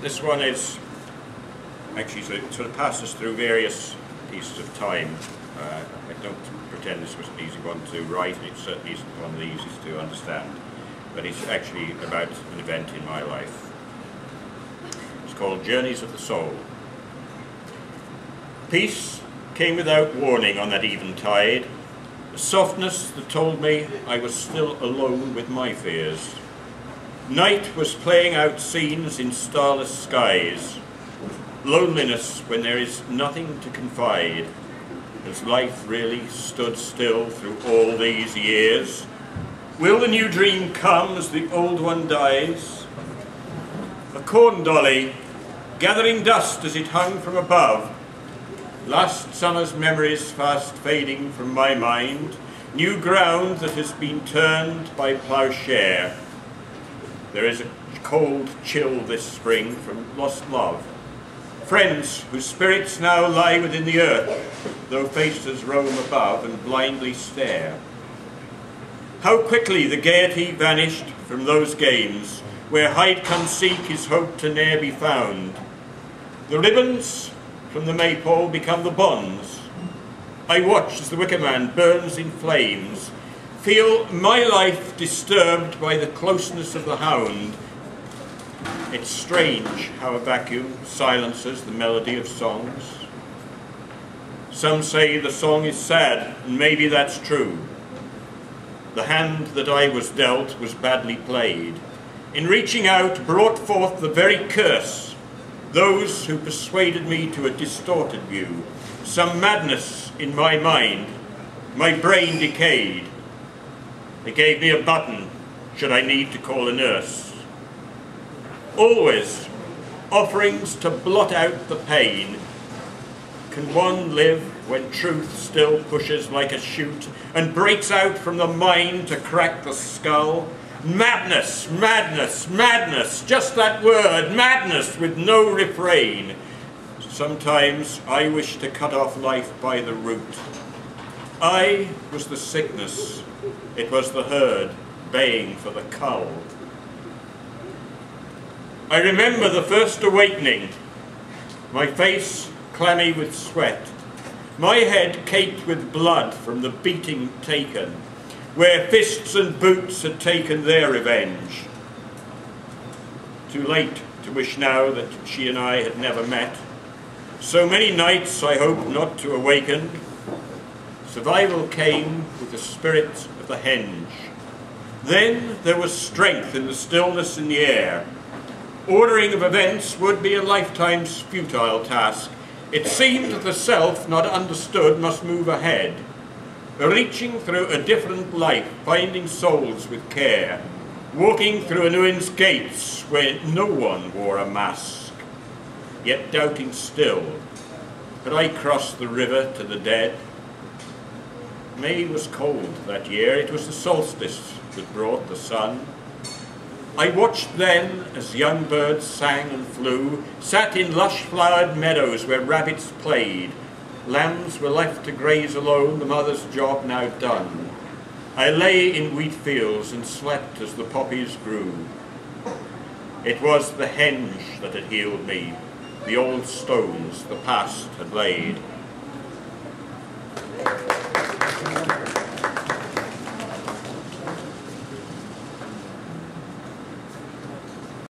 This one is actually sort of passes through various pieces of time. I don't pretend this was an easy one to write, and it certainly isn't one of the easiest to understand, but it's actually about an event in my life. It's called Journeys of the Soul. Peace came without warning on that eventide, a softness that told me I was still alone with my fears. Night was playing out scenes in starless skies, loneliness when there is nothing to confide. Has life really stood still through all these years? Will the new dream come as the old one dies? A corn dolly, gathering dust as it hung from above. Last summer's memories fast fading from my mind. New ground that has been turned by ploughshare. There is a cold chill this spring from lost love. Friends whose spirits now lie within the earth, though faces roam above and blindly stare. How quickly the gaiety vanished from those games, where hide can seek his hope to ne'er be found. The ribbons from the maypole become the bonds. I watch as the wicker man burns in flames, feel my life disturbed by the closeness of the hound. It's strange how a vacuum silences the melody of songs. Some say the song is sad, and maybe that's true. The hand that I was dealt was badly played. In reaching out, brought forth the very curse, those who persuaded me to a distorted view. Some madness in my mind, my brain decayed. They gave me a button, should I need to call a nurse. Always offerings to blot out the pain. Can one live when truth still pushes like a shoot and breaks out from the mind to crack the skull? Madness, madness, madness, just that word, madness with no refrain. Sometimes I wish to cut off life by the root. I was the sickness, it was the herd baying for the cull. I remember the first awakening, my face clammy with sweat, my head caked with blood from the beating taken, where fists and boots had taken their revenge. Too late to wish now that she and I had never met. So many nights I hoped not to awaken. Survival came with the spirit of the henge. Then there was strength in the stillness in the air. Ordering of events would be a lifetime's futile task. It seemed that the self, not understood, must move ahead, reaching through a different life, finding souls with care, walking through Anuin's gates where no one wore a mask, yet doubting still, could I cross the river to the dead? May was cold that year, it was the solstice that brought the sun. I watched then as young birds sang and flew, sat in lush-flowered meadows where rabbits played. Lambs were left to graze alone, the mother's job now done. I lay in wheat fields and slept as the poppies grew. It was the henge that had healed me, the old stones the past had laid.